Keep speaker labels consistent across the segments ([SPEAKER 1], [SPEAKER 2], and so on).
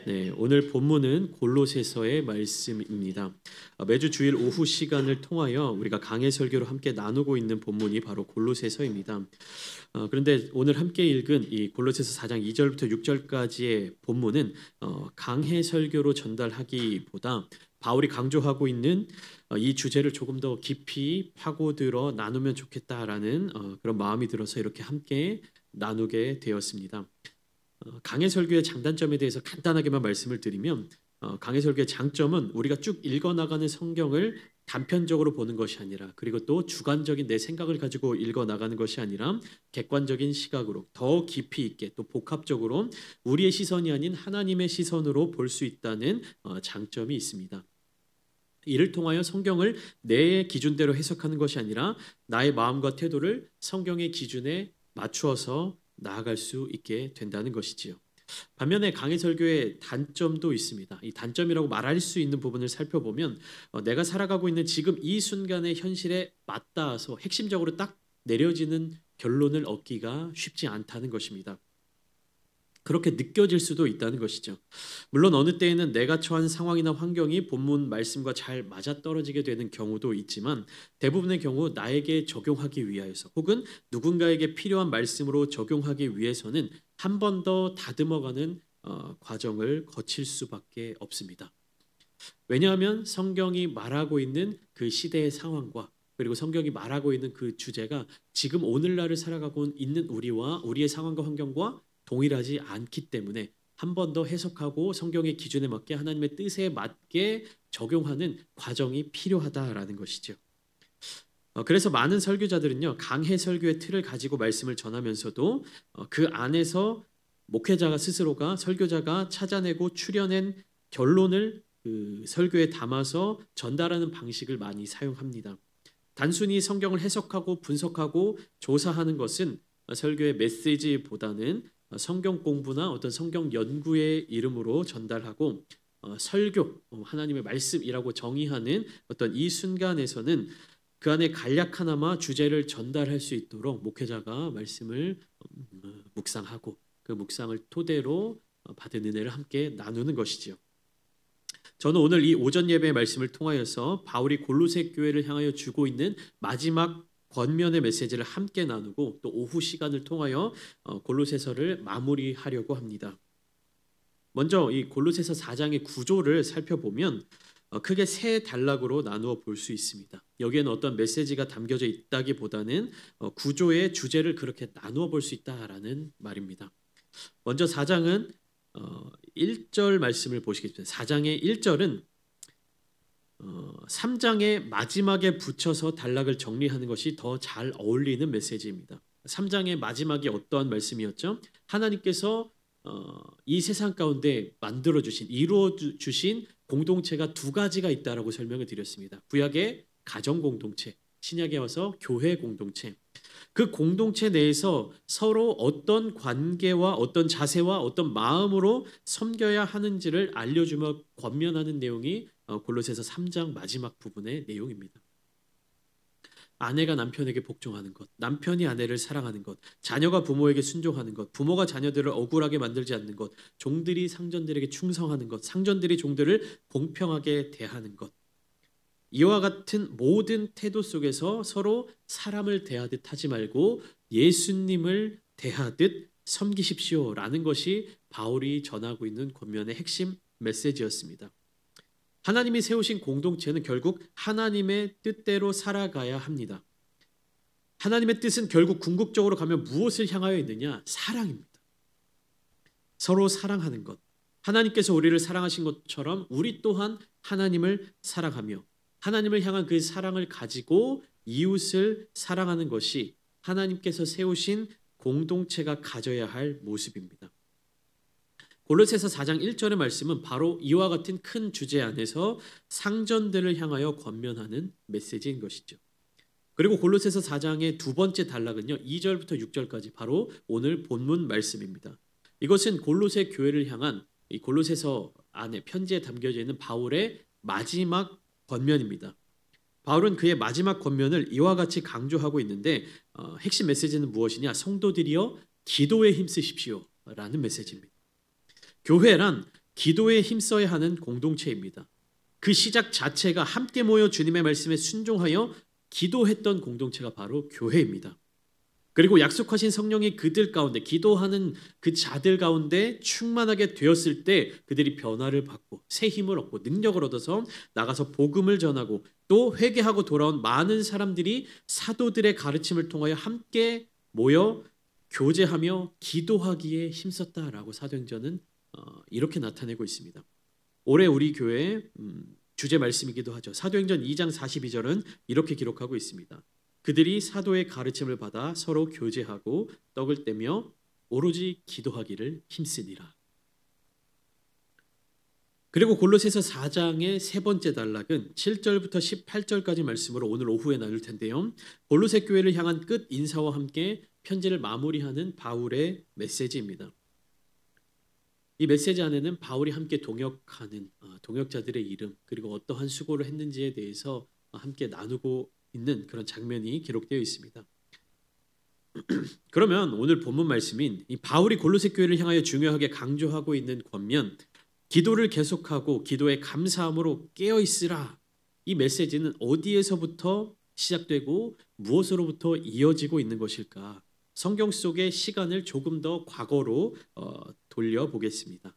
[SPEAKER 1] 네, 오늘 본문은 골로새서의 말씀입니다. 매주 주일 오후 시간을 통하여 우리가 강해 설교로 함께 나누고 있는 본문이 바로 골로새서입니다. 그런데 오늘 함께 읽은 이 골로새서 4장 2절부터 6절까지의 본문은 강해 설교로 전달하기보다 바울이 강조하고 있는 이 주제를 조금 더 깊이 파고들어 나누면 좋겠다라는 그런 마음이 들어서 이렇게 함께 나누게 되었습니다. 강해 설교의 장단점에 대해서 간단하게만 말씀을 드리면 강해 설교의 장점은 우리가 쭉 읽어나가는 성경을 단편적으로 보는 것이 아니라, 그리고 또 주관적인 내 생각을 가지고 읽어나가는 것이 아니라 객관적인 시각으로 더 깊이 있게 또 복합적으로 우리의 시선이 아닌 하나님의 시선으로 볼 수 있다는 장점이 있습니다. 이를 통하여 성경을 내 기준대로 해석하는 것이 아니라 나의 마음과 태도를 성경의 기준에 맞추어서 나아갈 수 있게 된다는 것이지요. 반면에 강해 설교의 단점도 있습니다. 이 단점이라고 말할 수 있는 부분을 살펴보면 내가 살아가고 있는 지금 이 순간의 현실에 맞닿아서 핵심적으로 딱 내려지는 결론을 얻기가 쉽지 않다는 것입니다. 그렇게 느껴질 수도 있다는 것이죠. 물론 어느 때에는 내가 처한 상황이나 환경이 본문 말씀과 잘 맞아떨어지게 되는 경우도 있지만 대부분의 경우 나에게 적용하기 위하여서 혹은 누군가에게 필요한 말씀으로 적용하기 위해서는 한 번 더 다듬어가는 과정을 거칠 수밖에 없습니다. 왜냐하면 성경이 말하고 있는 그 시대의 상황과 그리고 성경이 말하고 있는 그 주제가 지금 오늘날을 살아가고 있는 우리와 우리의 상황과 환경과 동일하지 않기 때문에 한 번 더 해석하고 성경의 기준에 맞게 하나님의 뜻에 맞게 적용하는 과정이 필요하다라는 것이죠. 그래서 많은 설교자들은요, 강해 설교의 틀을 가지고 말씀을 전하면서도 그 안에서 목회자가 스스로가 설교자가 찾아내고 추려낸 결론을 그 설교에 담아서 전달하는 방식을 많이 사용합니다. 단순히 성경을 해석하고 분석하고 조사하는 것은 설교의 메시지보다는 성경 공부나 어떤 성경 연구의 이름으로 전달하고 설교, 하나님의 말씀이라고 정의하는 어떤 이 순간에서는 그 안에 간략하나마 주제를 전달할 수 있도록 목회자가 말씀을 묵상하고 그 묵상을 토대로 받은 은혜를 함께 나누는 것이지요. 저는 오늘 이 오전 예배의 말씀을 통하여서 바울이 골로새 교회를 향하여 주고 있는 마지막 권면의 메시지를 함께 나누고 또 오후 시간을 통하여 골로새서를 마무리하려고 합니다. 먼저 이 골로새서 4장의 구조를 살펴보면 크게 세 단락으로 나누어 볼 수 있습니다. 여기에는 어떤 메시지가 담겨져 있다기보다는 구조의 주제를 그렇게 나누어 볼 수 있다라는 말입니다. 먼저 4장은 1절 말씀을 보시겠습니다. 4장의 1절은 3장의 마지막에 붙여서 단락을 정리하는 것이 더 잘 어울리는 메시지입니다. 3장의 마지막이 어떠한 말씀이었죠? 하나님께서 이 세상 가운데 만들어주신, 이루어주신 공동체가 두 가지가 있다라고 설명을 드렸습니다. 구약의 가정 공동체, 신약에 와서 교회 공동체. 그 공동체 내에서 서로 어떤 관계와 어떤 자세와 어떤 마음으로 섬겨야 하는지를 알려주며 권면하는 내용이 골로새서 3장 마지막 부분의 내용입니다. 아내가 남편에게 복종하는 것, 남편이 아내를 사랑하는 것, 자녀가 부모에게 순종하는 것, 부모가 자녀들을 억울하게 만들지 않는 것, 종들이 상전들에게 충성하는 것, 상전들이 종들을 공평하게 대하는 것. 이와 같은 모든 태도 속에서 서로 사람을 대하듯 하지 말고 예수님을 대하듯 섬기십시오라는 것이 바울이 전하고 있는 권면의 핵심 메시지였습니다. 하나님이 세우신 공동체는 결국 하나님의 뜻대로 살아가야 합니다. 하나님의 뜻은 결국 궁극적으로 가면 무엇을 향하여 있느냐? 사랑입니다. 서로 사랑하는 것. 하나님께서 우리를 사랑하신 것처럼 우리 또한 하나님을 사랑하며 하나님을 향한 그 사랑을 가지고 이웃을 사랑하는 것이 하나님께서 세우신 공동체가 가져야 할 모습입니다. 골로새서 4장 1절의 말씀은 바로 이와 같은 큰 주제 안에서 상전들을 향하여 권면하는 메시지인 것이죠. 그리고 골로새서 4장의 두 번째 단락은요, 2절부터 6절까지 바로 오늘 본문 말씀입니다. 이것은 골로새 교회를 향한 이 골로새서 안에 편지에 담겨져 있는 바울의 마지막 권면입니다. 바울은 그의 마지막 권면을 이와 같이 강조하고 있는데 핵심 메시지는 무엇이냐? 성도들이여 기도에 힘쓰십시오 라는 메시지입니다. 교회란 기도에 힘써야 하는 공동체입니다. 그 시작 자체가 함께 모여 주님의 말씀에 순종하여 기도했던 공동체가 바로 교회입니다. 그리고 약속하신 성령이 그들 가운데 기도하는 그 자들 가운데 충만하게 되었을 때 그들이 변화를 받고 새 힘을 얻고 능력을 얻어서 나가서 복음을 전하고 또 회개하고 돌아온 많은 사람들이 사도들의 가르침을 통하여 함께 모여 교제하며 기도하기에 힘썼다라고 사도행전은 이렇게 나타내고 있습니다. 올해 우리 교회 주제 말씀이기도 하죠. 사도행전 2장 42절은 이렇게 기록하고 있습니다. 그들이 사도의 가르침을 받아 서로 교제하고 떡을 떼며 오로지 기도하기를 힘쓰니라. 그리고 골로새서 4장의 세 번째 단락은 7절부터 18절까지 말씀으로 오늘 오후에 나눌 텐데요. 골로새 교회를 향한 끝 인사와 함께 편지를 마무리하는 바울의 메시지입니다. 이 메시지 안에는 바울이 함께 동역하는 동역자들의 이름 그리고 어떠한 수고를 했는지에 대해서 함께 나누고 있는 그런 장면이 기록되어 있습니다. 그러면 오늘 본문 말씀인 이 바울이 골로새 교회를 향하여 중요하게 강조하고 있는 권면 기도를 계속하고 기도에 감사함으로 깨어 있으라. 이 메시지는 어디에서부터 시작되고 무엇으로부터 이어지고 있는 것일까? 성경 속의 시간을 조금 더 과거로 돌려보겠습니다.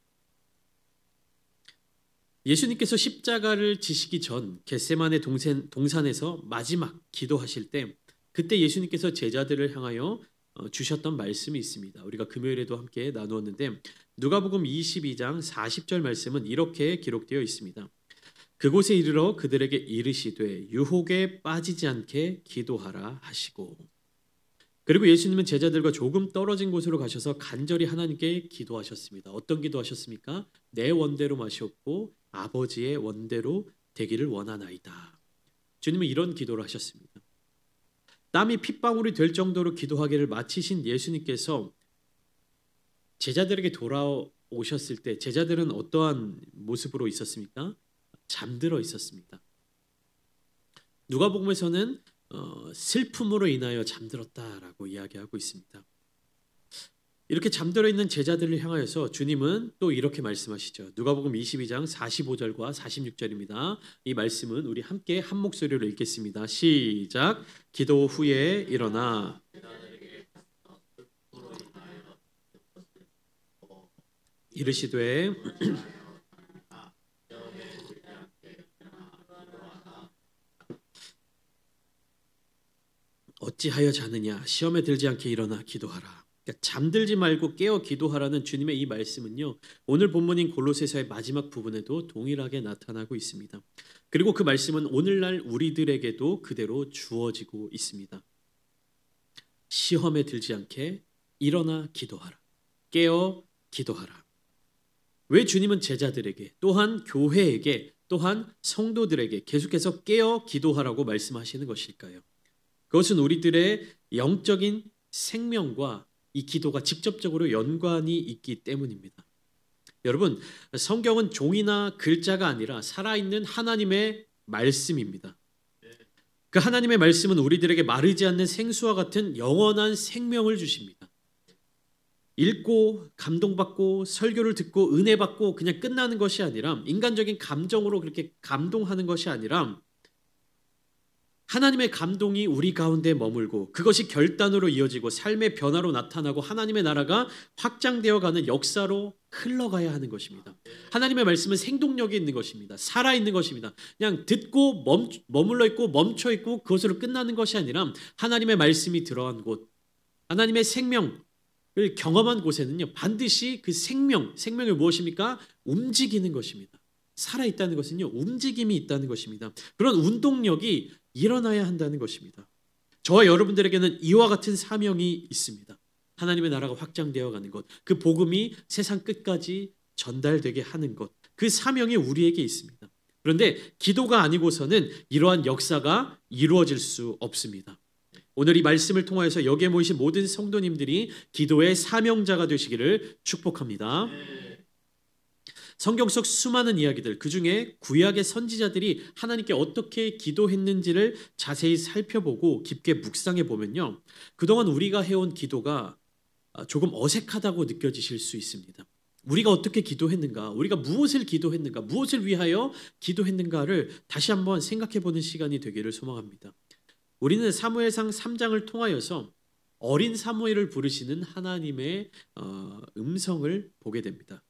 [SPEAKER 1] 예수님께서 십자가를 지시기 전 겟세마네 동산에서 마지막 기도하실 때 그때 예수님께서 제자들을 향하여 주셨던 말씀이 있습니다. 우리가 금요일에도 함께 나누었는데 누가복음 22장 40절 말씀은 이렇게 기록되어 있습니다. 그곳에 이르러 그들에게 이르시되 유혹에 빠지지 않게 기도하라 하시고 그리고 예수님은 제자들과 조금 떨어진 곳으로 가셔서 간절히 하나님께 기도하셨습니다. 어떤 기도하셨습니까? 내 원대로 마시옵고 아버지의 원대로 되기를 원하나이다. 주님은 이런 기도를 하셨습니다. 땀이 핏방울이 될 정도로 기도하기를 마치신 예수님께서 제자들에게 돌아오셨을 때 제자들은 어떠한 모습으로 있었습니까? 잠들어 있었습니다. 누가복음에서는 슬픔으로 인하여 잠들었다라고 이야기하고 있습니다. 이렇게 잠들어 있는 제자들을 향하여서 주님은 또 이렇게 말씀하시죠. 누가복음 22장 45절과 46절입니다. 이 말씀은 우리 함께 한 목소리로 읽겠습니다. 시작. 기도 후에 일어나 이르시되 어찌하여 자느냐 시험에 들지 않게 일어나 기도하라. 그러니까 잠들지 말고 깨어 기도하라는 주님의 이 말씀은요. 오늘 본문인 골로새서의 마지막 부분에도 동일하게 나타나고 있습니다. 그리고 그 말씀은 오늘날 우리들에게도 그대로 주어지고 있습니다. 시험에 들지 않게 일어나 기도하라. 깨어 기도하라. 왜 주님은 제자들에게 또한 교회에게 또한 성도들에게 계속해서 깨어 기도하라고 말씀하시는 것일까요? 그것은 우리들의 영적인 생명과 이 기도가 직접적으로 연관이 있기 때문입니다. 여러분, 성경은 종이나 글자가 아니라 살아있는 하나님의 말씀입니다. 그 하나님의 말씀은 우리들에게 마르지 않는 생수와 같은 영원한 생명을 주십니다. 읽고 감동받고 설교를 듣고 은혜 받고 그냥 끝나는 것이 아니라 인간적인 감정으로 그렇게 감동하는 것이 아니라 하나님의 감동이 우리 가운데 머물고 그것이 결단으로 이어지고 삶의 변화로 나타나고 하나님의 나라가 확장되어 가는 역사로 흘러가야 하는 것입니다. 하나님의 말씀은 생동력이 있는 것입니다. 살아있는 것입니다. 그냥 듣고 머물러 있고 멈춰 있고 그것으로 끝나는 것이 아니라 하나님의 말씀이 들어간 곳, 하나님의 생명을 경험한 곳에는요 반드시 그 생명이 무엇입니까? 움직이는 것입니다. 살아있다는 것은요 움직임이 있다는 것입니다. 그런 운동력이 일어나야 한다는 것입니다. 저와 여러분들에게는 이와 같은 사명이 있습니다. 하나님의 나라가 확장되어 가는 것, 그 복음이 세상 끝까지 전달되게 하는 것, 그 사명이 우리에게 있습니다. 그런데 기도가 아니고서는 이러한 역사가 이루어질 수 없습니다. 오늘 이 말씀을 통하여서 여기에 모이신 모든 성도님들이 기도의 사명자가 되시기를 축복합니다. 성경 속 수많은 이야기들, 그중에 구약의 선지자들이 하나님께 어떻게 기도했는지를 자세히 살펴보고 깊게 묵상해 보면요, 그동안 우리가 해온 기도가 조금 어색하다고 느껴지실 수 있습니다. 우리가 어떻게 기도했는가, 우리가 무엇을 기도했는가, 무엇을 위하여 기도했는가를 다시 한번 생각해 보는 시간이 되기를 소망합니다. 우리는 사무엘상 3장을 통하여서 어린 사무엘을 부르시는 하나님의 음성을 보게 됩니다.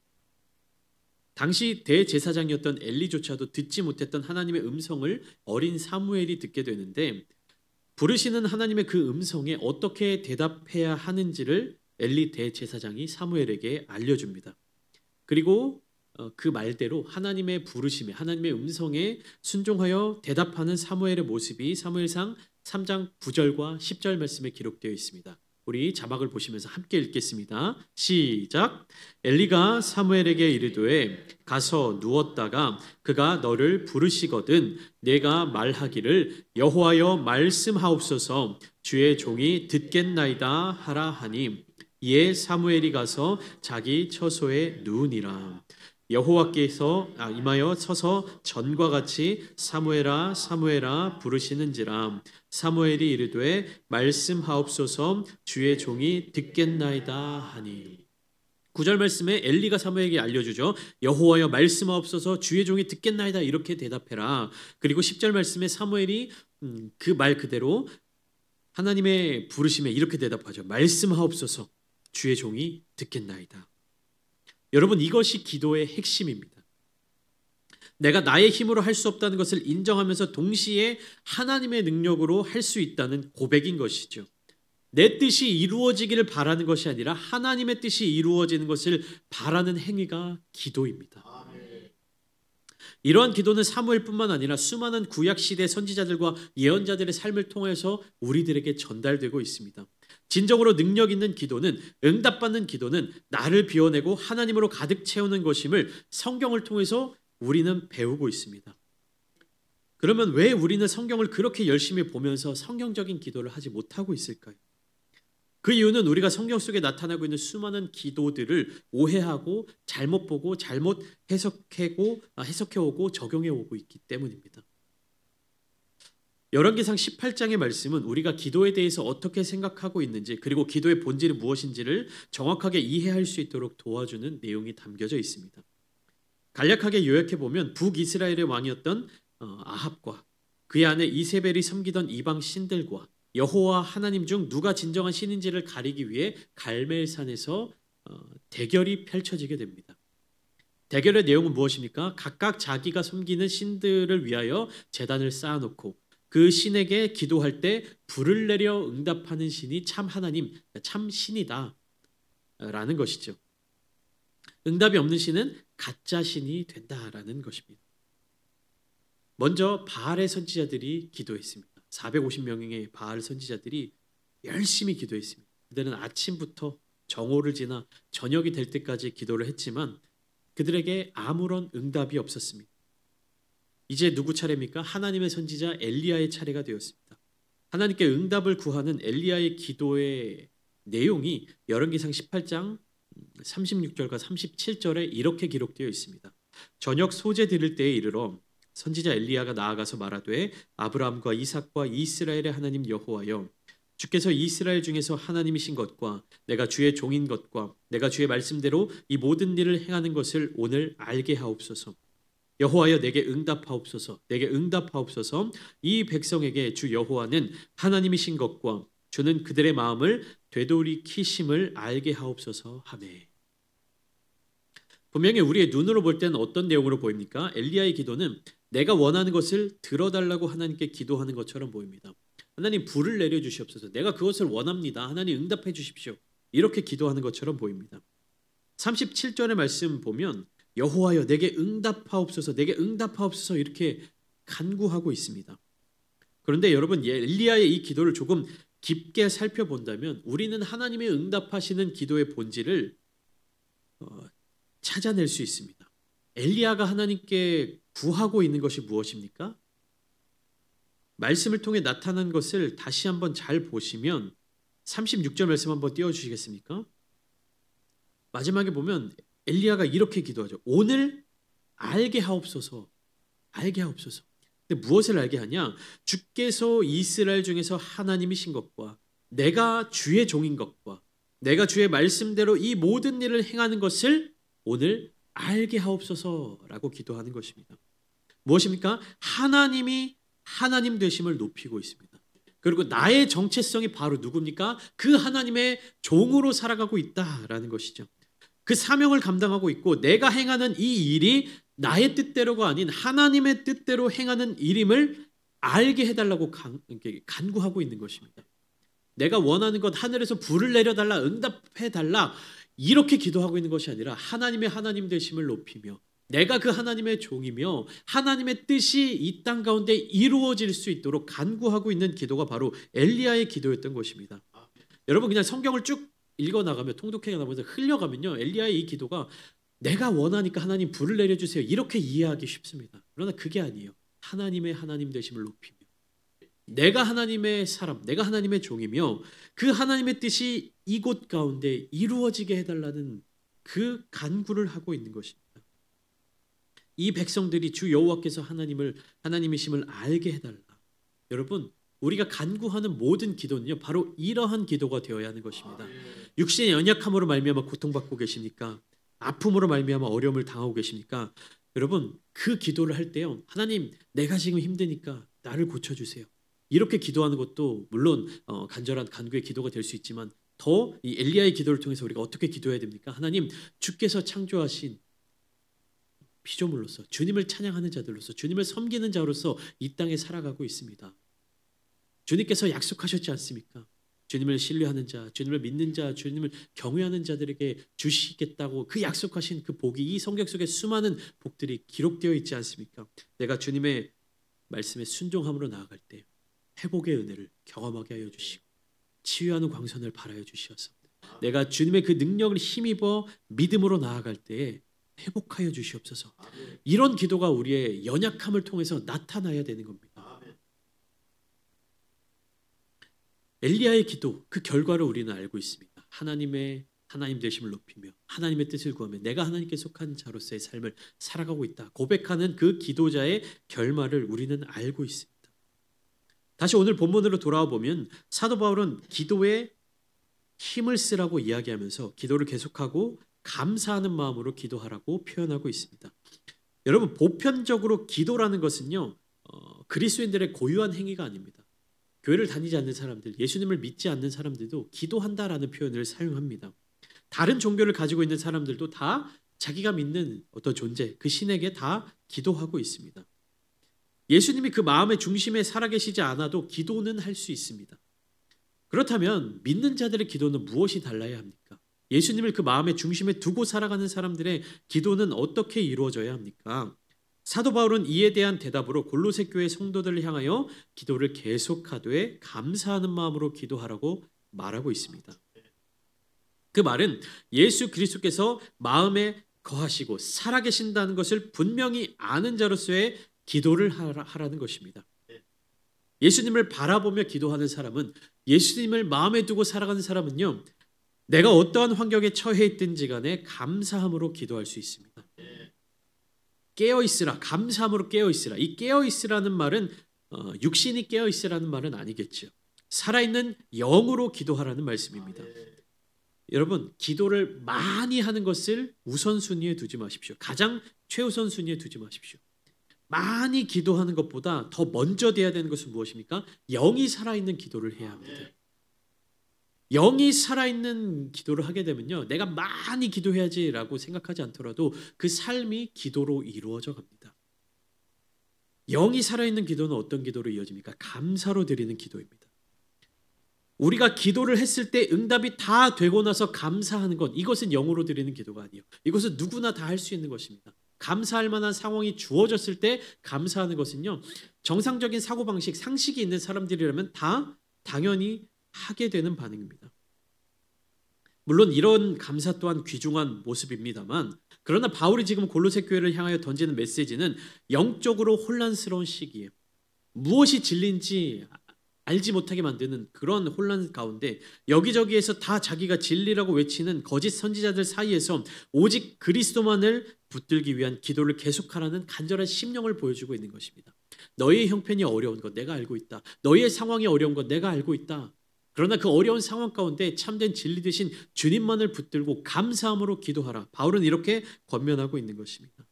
[SPEAKER 1] 당시 대제사장이었던 엘리조차도 듣지 못했던 하나님의 음성을 어린 사무엘이 듣게 되는데, 부르시는 하나님의 그 음성에 어떻게 대답해야 하는지를 엘리 대제사장이 사무엘에게 알려줍니다. 그리고 그 말대로 하나님의 부르심에, 하나님의 음성에 순종하여 대답하는 사무엘의 모습이 사무엘상 3장 9절과 10절 말씀에 기록되어 있습니다. 우리 자막을 보시면서 함께 읽겠습니다. 시작. 엘리가 사무엘에게 이르되 가서 누웠다가 그가 너를 부르시거든 내가 말하기를 여호와여 말씀하옵소서 주의 종이 듣겠나이다 하라 하니, 이에 사무엘이 가서 자기 처소에 누우니라. 여호와께서 임하여 서서 전과 같이 사무엘아 사무엘아 부르시는지라. 사무엘이 이르되 말씀하옵소서 주의 종이 듣겠나이다 하니. 9절 말씀에 엘리가 사무엘에게 알려주죠. 여호와여 말씀하옵소서 주의 종이 듣겠나이다 이렇게 대답해라. 그리고 10절 말씀에 사무엘이 그 말 그대로 하나님의 부르심에 이렇게 대답하죠. 말씀하옵소서 주의 종이 듣겠나이다. 여러분, 이것이 기도의 핵심입니다. 내가 나의 힘으로 할 수 없다는 것을 인정하면서 동시에 하나님의 능력으로 할 수 있다는 고백인 것이죠. 내 뜻이 이루어지기를 바라는 것이 아니라 하나님의 뜻이 이루어지는 것을 바라는 행위가 기도입니다. 이러한 기도는 사무엘뿐만 아니라 수많은 구약시대 선지자들과 예언자들의 삶을 통해서 우리들에게 전달되고 있습니다. 진정으로 능력 있는 기도는, 응답받는 기도는 나를 비워내고 하나님으로 가득 채우는 것임을 성경을 통해서 우리는 배우고 있습니다. 그러면 왜 우리는 성경을 그렇게 열심히 보면서 성경적인 기도를 하지 못하고 있을까요? 그 이유는 우리가 성경 속에 나타나고 있는 수많은 기도들을 오해하고 잘못 보고 잘못 해석해오고 적용해오고 있기 때문입니다. 열왕기상 18장의 말씀은 우리가 기도에 대해서 어떻게 생각하고 있는지, 그리고 기도의 본질이 무엇인지를 정확하게 이해할 수 있도록 도와주는 내용이 담겨져 있습니다. 간략하게 요약해보면 북이스라엘의 왕이었던 아합과 그의 아내 이세벨이 섬기던 이방 신들과 여호와 하나님 중 누가 진정한 신인지를 가리기 위해 갈멜산에서 대결이 펼쳐지게 됩니다. 대결의 내용은 무엇입니까? 각각 자기가 섬기는 신들을 위하여 제단을 쌓아놓고 그 신에게 기도할 때 불을 내려 응답하는 신이 참 하나님, 참 신이다 라는 것이죠. 응답이 없는 신은 가짜 신이 된다라는 것입니다. 먼저 바알의 선지자들이 기도했습니다. 450명의 바알 선지자들이 열심히 기도했습니다. 그들은 아침부터 정오를 지나 저녁이 될 때까지 기도를 했지만 그들에게 아무런 응답이 없었습니다. 이제 누구 차례입니까? 하나님의 선지자 엘리야의 차례가 되었습니다. 하나님께 응답을 구하는 엘리야의 기도의 내용이 열왕기상 18장 36절과 37절에 이렇게 기록되어 있습니다. 저녁 소재 드릴 때에 이르러 선지자 엘리야가 나아가서 말하되 아브라함과 이삭과 이스라엘의 하나님 여호와여, 주께서 이스라엘 중에서 하나님이신 것과 내가 주의 종인 것과 내가 주의 말씀대로 이 모든 일을 행하는 것을 오늘 알게 하옵소서. 여호와여 내게 응답하옵소서. 내게 응답하옵소서. 이 백성에게 주 여호와는 하나님이신 것과 주는 그들의 마음을 되돌이키심을 알게 하옵소서 하매. 분명히 우리의 눈으로 볼 때는 어떤 내용으로 보입니까? 엘리야의 기도는 내가 원하는 것을 들어달라고 하나님께 기도하는 것처럼 보입니다. 하나님 불을 내려주시옵소서. 내가 그것을 원합니다. 하나님 응답해 주십시오. 이렇게 기도하는 것처럼 보입니다. 37절의 말씀 보면 여호와여 내게 응답하옵소서. 내게 응답하옵소서 이렇게 간구하고 있습니다. 그런데 여러분, 엘리야의 이 기도를 조금 깊게 살펴본다면 우리는 하나님의 응답하시는 기도의 본질을 찾아낼 수 있습니다. 엘리야가 하나님께 구하고 있는 것이 무엇입니까? 말씀을 통해 나타난 것을 다시 한번 잘 보시면 36절 말씀 한번 띄워주시겠습니까? 마지막에 보면 엘리야가 이렇게 기도하죠. 오늘 알게 하옵소서. 알게 하옵소서. 근데 무엇을 알게 하냐? 주께서 이스라엘 중에서 하나님이신 것과 내가 주의 종인 것과 내가 주의 말씀대로 이 모든 일을 행하는 것을 오늘 알게 하옵소서라고 기도하는 것입니다. 무엇입니까? 하나님이 하나님 되심을 높이고 있습니다. 그리고 나의 정체성이 바로 누굽니까? 그 하나님의 종으로 살아가고 있다라는 것이죠. 그 사명을 감당하고 있고 내가 행하는 이 일이 나의 뜻대로가 아닌 하나님의 뜻대로 행하는 일임을 알게 해달라고 간구하고 있는 것입니다. 내가 원하는 것 하늘에서 불을 내려달라 응답해달라 이렇게 기도하고 있는 것이 아니라 하나님의 하나님 되심을 높이며 내가 그 하나님의 종이며 하나님의 뜻이 이 땅 가운데 이루어질 수 있도록 간구하고 있는 기도가 바로 엘리야의 기도였던 것입니다. 여러분 그냥 성경을 쭉 읽어나가며 통독해 나가면서 흘려가면요 엘리야의 이 기도가 내가 원하니까 하나님 불을 내려주세요 이렇게 이해하기 쉽습니다. 그러나 그게 아니에요. 하나님의 하나님 되심을 높이며 내가 하나님의 사람, 내가 하나님의 종이며 그 하나님의 뜻이 이곳 가운데 이루어지게 해달라는 그 간구를 하고 있는 것입니다. 이 백성들이 주 여호와께서 하나님이심을 알게 해달라. 여러분 우리가 간구하는 모든 기도는요 바로 이러한 기도가 되어야 하는 것입니다. 육신의 연약함으로 말미암아 고통받고 계십니까? 아픔으로 말미암아 어려움을 당하고 계십니까? 여러분 그 기도를 할 때요 하나님 내가 지금 힘드니까 나를 고쳐주세요. 이렇게 기도하는 것도 물론 간절한 간구의 기도가 될 수 있지만 더 이 엘리야의 기도를 통해서 우리가 어떻게 기도해야 됩니까? 하나님 주께서 창조하신 피조물로서 주님을 찬양하는 자들로서 주님을 섬기는 자로서 이 땅에 살아가고 있습니다. 주님께서 약속하셨지 않습니까? 주님을 신뢰하는 자, 주님을 믿는 자, 주님을 경외하는 자들에게 주시겠다고 그 약속하신 그 복이 이 성경 속에 수많은 복들이 기록되어 있지 않습니까? 내가 주님의 말씀에 순종함으로 나아갈 때 회복의 은혜를 경험하게 하여 주시고 치유하는 광선을 발하여 주시어서 내가 주님의 그 능력을 힘입어 믿음으로 나아갈 때에 회복하여 주시옵소서. 이런 기도가 우리의 연약함을 통해서 나타나야 되는 겁니다. 엘리야의 기도 그 결과를 우리는 알고 있습니다. 하나님 되심을 높이며 하나님의 뜻을 구하며 내가 하나님께 속한 자로서의 삶을 살아가고 있다 고백하는 그 기도자의 결말을 우리는 알고 있습니다. 다시 오늘 본문으로 돌아와 보면 사도 바울은 기도에 힘을 쓰라고 이야기하면서 기도를 계속하고 감사하는 마음으로 기도하라고 표현하고 있습니다. 여러분 보편적으로 기도라는 것은요 그리스도인들의 고유한 행위가 아닙니다. 교회를 다니지 않는 사람들, 예수님을 믿지 않는 사람들도 기도한다라는 표현을 사용합니다. 다른 종교를 가지고 있는 사람들도 다 자기가 믿는 어떤 존재, 그 신에게 다 기도하고 있습니다. 예수님이 그 마음의 중심에 살아계시지 않아도 기도는 할 수 있습니다. 그렇다면 믿는 자들의 기도는 무엇이 달라야 합니까? 예수님을 그 마음의 중심에 두고 살아가는 사람들의 기도는 어떻게 이루어져야 합니까? 사도 바울은 이에 대한 대답으로 골로새 교회 성도들을 향하여 기도를 계속하되 감사하는 마음으로 기도하라고 말하고 있습니다. 그 말은 예수 그리스도께서 마음에 거하시고 살아계신다는 것을 분명히 아는 자로서의 기도를 하라는 것입니다. 예수님을 바라보며 기도하는 사람은 예수님을 마음에 두고 살아가는 사람은요 내가 어떠한 환경에 처해 있든지 간에 감사함으로 기도할 수 있습니다. 깨어있으라 감사함으로 깨어있으라 이 깨어있으라는 말은 육신이 깨어있으라는 말은 아니겠죠. 살아있는 영으로 기도하라는 말씀입니다. 여러분 기도를 많이 하는 것을 우선순위에 두지 마십시오. 가장 최우선 순위에 두지 마십시오. 많이 기도하는 것보다 더 먼저 돼야 되는 것은 무엇입니까? 영이 살아있는 기도를 해야 합니다. 영이 살아있는 기도를 하게 되면요 내가 많이 기도해야지라고 생각하지 않더라도 그 삶이 기도로 이루어져 갑니다. 영이 살아있는 기도는 어떤 기도로 이어집니까? 감사로 드리는 기도입니다. 우리가 기도를 했을 때 응답이 다 되고 나서 감사하는 것 이것은 영으로 드리는 기도가 아니에요. 이것은 누구나 다 할 수 있는 것입니다. 감사할 만한 상황이 주어졌을 때 감사하는 것은요 정상적인 사고방식 상식이 있는 사람들이라면 다 당연히 하게 되는 반응입니다. 물론 이런 감사 또한 귀중한 모습입니다만 그러나 바울이 지금 골로새 교회를 향하여 던지는 메시지는 영적으로 혼란스러운 시기에 무엇이 진리인지 알지 못하게 만드는 그런 혼란 가운데 여기저기에서 다 자기가 진리라고 외치는 거짓 선지자들 사이에서 오직 그리스도만을 붙들기 위한 기도를 계속하라는 간절한 심령을 보여주고 있는 것입니다. 너희의 형편이 어려운 것 내가 알고 있다. 너희의 상황이 어려운 것 내가 알고 있다. 그러나 그 어려운 상황 가운데 참된 진리 되신 주님만을 붙들고 감사함으로 기도하라. 바울은 이렇게 권면하고 있는 것입니다.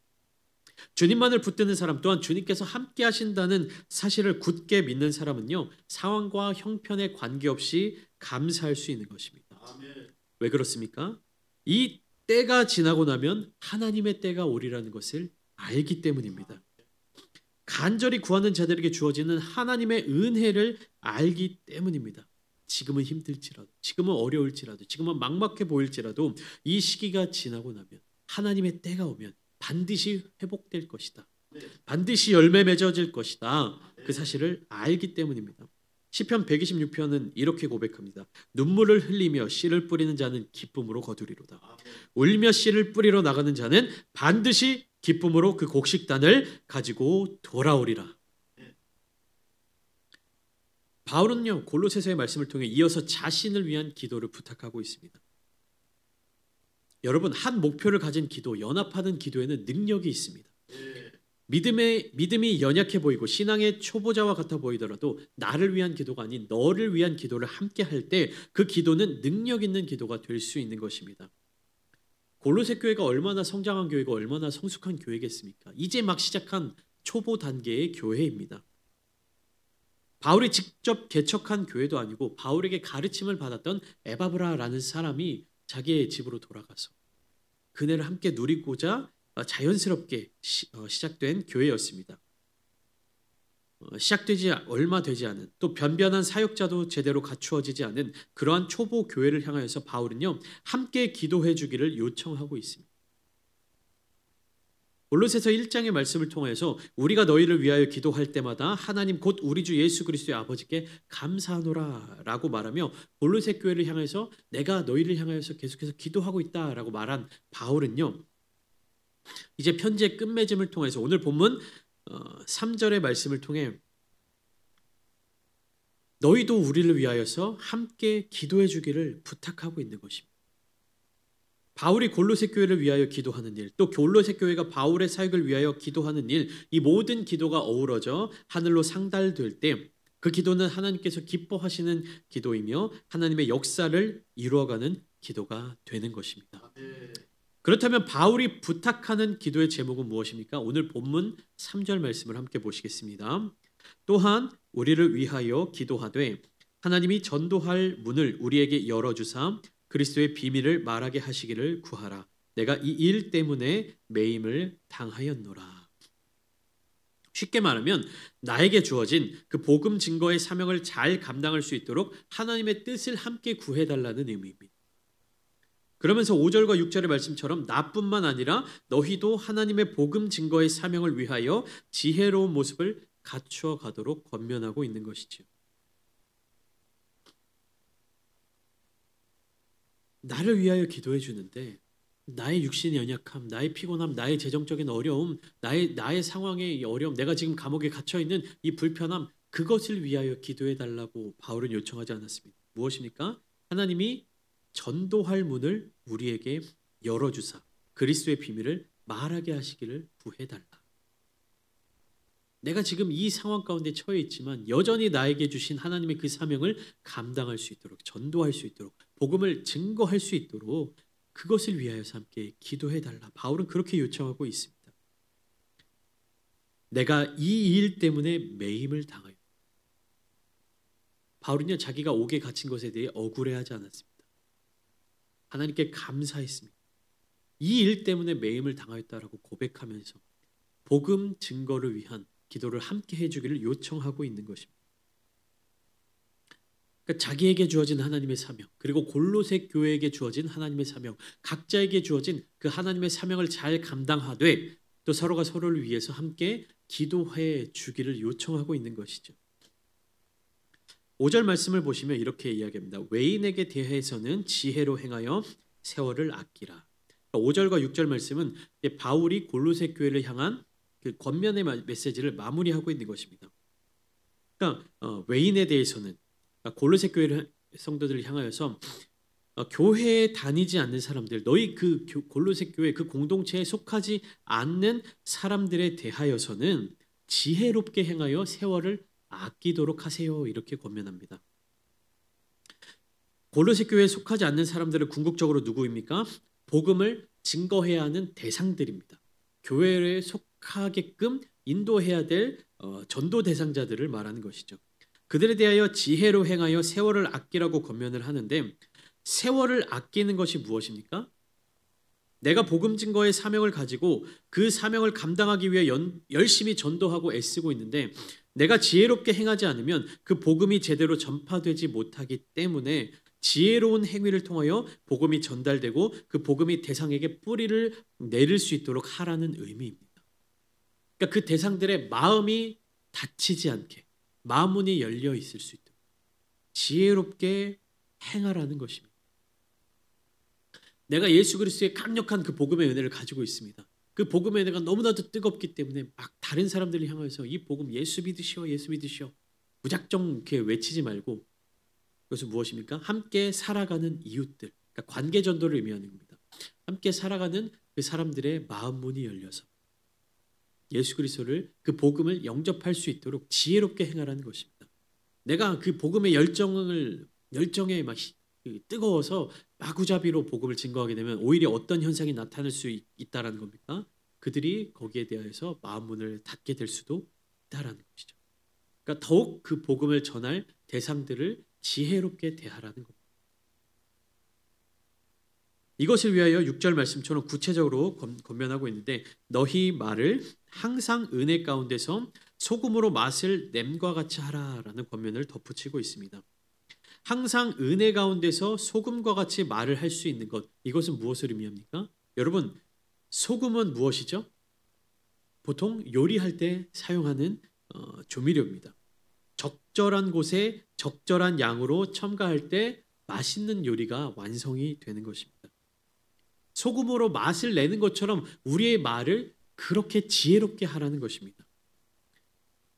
[SPEAKER 1] 주님만을 붙드는 사람 또한 주님께서 함께 하신다는 사실을 굳게 믿는 사람은요, 상황과 형편에 관계없이 감사할 수 있는 것입니다. 왜 그렇습니까? 이 때가 지나고 나면 하나님의 때가 오리라는 것을 알기 때문입니다. 간절히 구하는 자들에게 주어지는 하나님의 은혜를 알기 때문입니다. 지금은 힘들지라도, 지금은 어려울지라도, 지금은 막막해 보일지라도 이 시기가 지나고 나면 하나님의 때가 오면 반드시 회복될 것이다. 반드시 열매 맺어질 것이다. 그 사실을 알기 때문입니다. 시편 126편은 이렇게 고백합니다. 눈물을 흘리며 씨를 뿌리는 자는 기쁨으로 거두리로다. 울며 씨를 뿌리러 나가는 자는 반드시 기쁨으로 그 곡식단을 가지고 돌아오리라. 바울은요, 골로새서의 말씀을 통해 이어서 자신을 위한 기도를 부탁하고 있습니다. 여러분, 한 목표를 가진 기도, 연합하는 기도에는 능력이 있습니다. 믿음이 연약해 보이고 신앙의 초보자와 같아 보이더라도 나를 위한 기도가 아닌 너를 위한 기도를 함께 할 때 그 기도는 능력 있는 기도가 될 수 있는 것입니다. 골로새 교회가 얼마나 성장한 교회고 얼마나 성숙한 교회겠습니까? 이제 막 시작한 초보 단계의 교회입니다. 바울이 직접 개척한 교회도 아니고 바울에게 가르침을 받았던 에바브라라는 사람이 자기의 집으로 돌아가서 그네를 함께 누리고자 자연스럽게 시작된 교회였습니다. 시작되지 얼마 되지 않은 또 변변한 사역자도 제대로 갖추어지지 않은 그러한 초보 교회를 향하여서 바울은요 함께 기도해 주기를 요청하고 있습니다. 골로새서 1장의 말씀을 통해서 우리가 너희를 위하여 기도할 때마다 하나님 곧 우리 주 예수 그리스도의 아버지께 감사하노라 라고 말하며 골로새 교회를 향해서 내가 너희를 향하여서 계속해서 기도하고 있다라고 말한 바울은요 이제 편지의 끝맺음을 통해서 오늘 본문 3절의 말씀을 통해 너희도 우리를 위하여서 함께 기도해 주기를 부탁하고 있는 것입니다. 바울이 골로새 교회를 위하여 기도하는 일, 또 골로새 교회가 바울의 사역을 위하여 기도하는 일, 이 모든 기도가 어우러져 하늘로 상달될 때 그 기도는 하나님께서 기뻐하시는 기도이며 하나님의 역사를 이루어가는 기도가 되는 것입니다. 그렇다면 바울이 부탁하는 기도의 제목은 무엇입니까? 오늘 본문 3절 말씀을 함께 보시겠습니다. 또한 우리를 위하여 기도하되 하나님이 전도할 문을 우리에게 열어주사 그리스도의 비밀을 말하게 하시기를 구하라. 내가 이 일 때문에 매임을 당하였노라. 쉽게 말하면 나에게 주어진 그 복음 증거의 사명을 잘 감당할 수 있도록 하나님의 뜻을 함께 구해달라는 의미입니다. 그러면서 5절과 6절의 말씀처럼 나뿐만 아니라 너희도 하나님의 복음 증거의 사명을 위하여 지혜로운 모습을 갖추어 가도록 권면하고 있는 것이지요. 나를 위하여 기도해 주는데 나의 육신의 연약함, 나의 피곤함, 나의 재정적인 어려움, 나의 상황의 어려움, 내가 지금 감옥에 갇혀 있는 이 불편함, 그것을 위하여 기도해 달라고 바울은 요청하지 않았습니다. 무엇입니까? 하나님이 전도할 문을 우리에게 열어주사 그리스도의 비밀을 말하게 하시기를 구해달라. 내가 지금 이 상황 가운데 처해 있지만 여전히 나에게 주신 하나님의 그 사명을 감당할 수 있도록, 전도할 수 있도록, 복음을 증거할 수 있도록 그것을 위하여서 함께 기도해달라. 바울은 그렇게 요청하고 있습니다. 내가 이 일 때문에 매임을 당하여. 바울은요 자기가 옥에 갇힌 것에 대해 억울해하지 않았습니다. 하나님께 감사했습니다. 이 일 때문에 매임을 당하였다라고 고백하면서 복음 증거를 위한 기도를 함께 해주기를 요청하고 있는 것입니다. 그러니까 자기에게 주어진 하나님의 사명, 그리고 골로새 교회에게 주어진 하나님의 사명, 각자에게 주어진 그 하나님의 사명을 잘 감당하되 또 서로가 서로를 위해서 함께 기도해 주기를 요청하고 있는 것이죠. 5절 말씀을 보시면 이렇게 이야기합니다. 외인에게 대해서는 지혜로 행하여 세월을 아끼라. 5절과 6절 말씀은 바울이 골로새 교회를 향한 그 권면의 메시지를 마무리하고 있는 것입니다. 그러니까 외인에 대해서는 골로새 교회 성도들을 향하여서 교회에 다니지 않는 사람들, 너희 그 골로새 교회 그 공동체에 속하지 않는 사람들에 대하여서는 지혜롭게 행하여 세월을 아끼도록 하세요. 이렇게 권면합니다. 골로새 교회에 속하지 않는 사람들은 궁극적으로 누구입니까? 복음을 증거해야 하는 대상들입니다. 교회에 속하게끔 인도해야 될 전도 대상자들을 말하는 것이죠. 그들에 대하여 지혜로 행하여 세월을 아끼라고 권면을 하는데, 세월을 아끼는 것이 무엇입니까? 내가 복음 증거의 사명을 가지고 그 사명을 감당하기 위해 열심히 전도하고 애쓰고 있는데, 내가 지혜롭게 행하지 않으면 그 복음이 제대로 전파되지 못하기 때문에 지혜로운 행위를 통하여 복음이 전달되고 그 복음이 대상에게 뿌리를 내릴 수 있도록 하라는 의미입니다. 그러니까 그 대상들의 마음이 닫히지 않게, 마음 문이 열려 있을 수 있도록 지혜롭게 행하라는 것입니다. 내가 예수 그리스도의 강력한 그 복음의 은혜를 가지고 있습니다. 그 복음의 은혜가 너무나도 뜨겁기 때문에 막 다른 사람들을 향해서 이 복음 예수 믿으시오, 예수 믿으시오, 무작정 이렇게 외치지 말고, 그것은 무엇입니까? 함께 살아가는 이웃들, 그러니까 관계 전도를 의미하는 겁니다. 함께 살아가는 그 사람들의 마음 문이 열려서 예수 그리스도를, 그 복음을 영접할 수 있도록 지혜롭게 행하라는 것입니다. 내가 그 복음의 열정에 막 뜨거워서 마구잡이로 복음을 증거하게 되면 오히려 어떤 현상이 나타날 수 있다라는 겁니까? 그들이 거기에 대해서 마음 문을 닫게 될 수도 있다라는 것이죠. 그러니까 더욱 그 복음을 전할 대상들을 지혜롭게 대하라는 겁니다. 이것을 위하여 6절 말씀처럼 구체적으로 권면하고 있는데, 너희 말을 항상 은혜 가운데서 소금으로 맛을 냄과 같이 하라라는 권면을 덧붙이고 있습니다. 항상 은혜 가운데서 소금과 같이 말을 할 수 있는 것, 이것은 무엇을 의미합니까? 여러분, 소금은 무엇이죠? 보통 요리할 때 사용하는 조미료입니다. 적절한 곳에 적절한 양으로 첨가할 때 맛있는 요리가 완성이 되는 것입니다. 소금으로 맛을 내는 것처럼 우리의 말을 그렇게 지혜롭게 하라는 것입니다.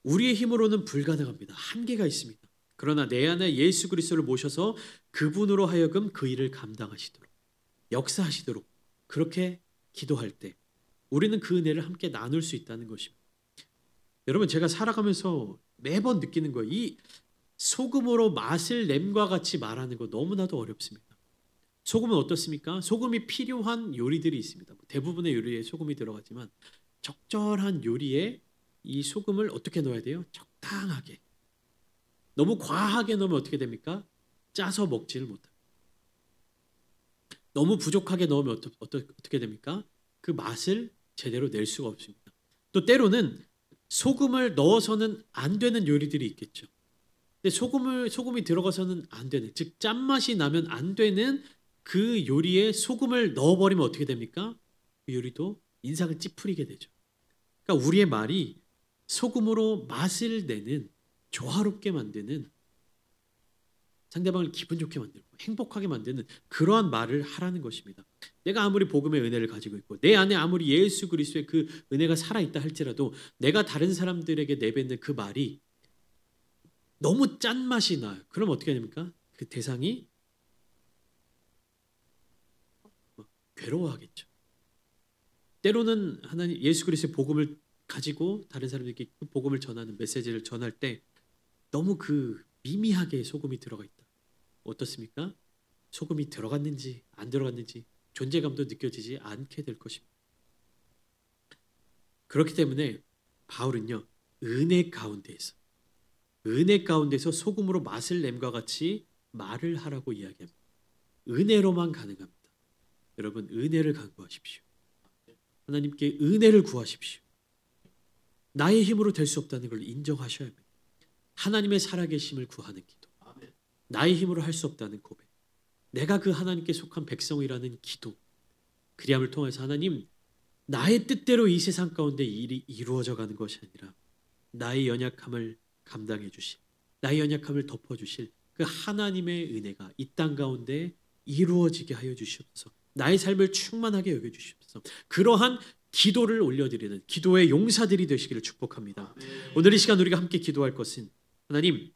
[SPEAKER 1] 우리의 힘으로는 불가능합니다. 한계가 있습니다. 그러나 내 안에 예수 그리스도를 모셔서 그분으로 하여금 그 일을 감당하시도록, 역사하시도록 그렇게 기도할 때 우리는 그 은혜를 함께 나눌 수 있다는 것입니다. 여러분, 제가 살아가면서 매번 느끼는 거예요. 이 소금으로 맛을 냄과 같이 말하는 거 너무나도 어렵습니다. 소금은 어떻습니까? 소금이 필요한 요리들이 있습니다. 대부분의 요리에 소금이 들어가지만 적절한 요리에 이 소금을 어떻게 넣어야 돼요? 적당하게. 너무 과하게 넣으면 어떻게 됩니까? 짜서 먹지를 못합니다. 너무 부족하게 넣으면 어떻게 됩니까? 그 맛을 제대로 낼 수가 없습니다. 또 때로는 소금을 넣어서는 안 되는 요리들이 있겠죠. 근데 소금이 들어가서는 안 되는, 즉 짠맛이 나면 안 되는 그 요리에 소금을 넣어버리면 어떻게 됩니까? 그 요리도 인상을 찌푸리게 되죠. 그러니까 우리의 말이 소금으로 맛을 내는, 조화롭게 만드는, 상대방을 기분 좋게 만들고 행복하게 만드는 그러한 말을 하라는 것입니다. 내가 아무리 복음의 은혜를 가지고 있고 내 안에 아무리 예수 그리스도의 그 은혜가 살아있다 할지라도 내가 다른 사람들에게 내뱉는 그 말이 너무 짠맛이 나요. 그럼 어떻게 됩니까? 그 대상이 괴로워하겠죠. 때로는 하나님 예수 그리스도의 복음을 가지고 다른 사람들에게 그 복음을 전하는, 메시지를 전할 때 너무 그 미미하게 소금이 들어가 있다. 어떻습니까? 소금이 들어갔는지 안 들어갔는지 존재감도 느껴지지 않게 될 것입니다. 그렇기 때문에 바울은요, 은혜 가운데서 소금으로 맛을 냄과 같이 말을 하라고 이야기합니다. 은혜로만 가능합니다. 여러분, 은혜를 간구하십시오. 하나님께 은혜를 구하십시오. 나의 힘으로 될 수 없다는 걸 인정하셔야 합니다. 하나님의 살아계심을 구하는 기도, 나의 힘으로 할 수 없다는 고백, 내가 그 하나님께 속한 백성이라는 기도, 그리함을 통해서 하나님, 나의 뜻대로 이 세상 가운데 일이 이루어져 가는 것이 아니라 나의 연약함을 감당해 주실, 나의 연약함을 덮어 주실 그 하나님의 은혜가 이 땅 가운데 이루어지게 하여 주시옵소서. 나의 삶을 충만하게 여겨 주시옵소서. 그러한 기도를 올려드리는 기도의 용사들이 되시기를 축복합니다. 오늘 이 시간 우리가 함께 기도할 것은, 하나님,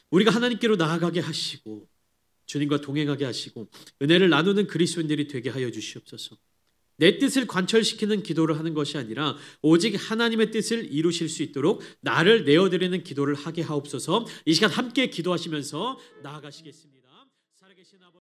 [SPEAKER 1] 우리가 하나님께로 나아가게 하시고 주님과 동행하게 하시고 은혜를 나누는 그리스도인들이 되게 하여 주시옵소서. 내 뜻을 관철시키는 기도를 하는 것이 아니라 오직 하나님의 뜻을 이루실 수 있도록 나를 내어드리는 기도를 하게 하옵소서. 이 시간 함께 기도하시면서 나아가시겠습니다.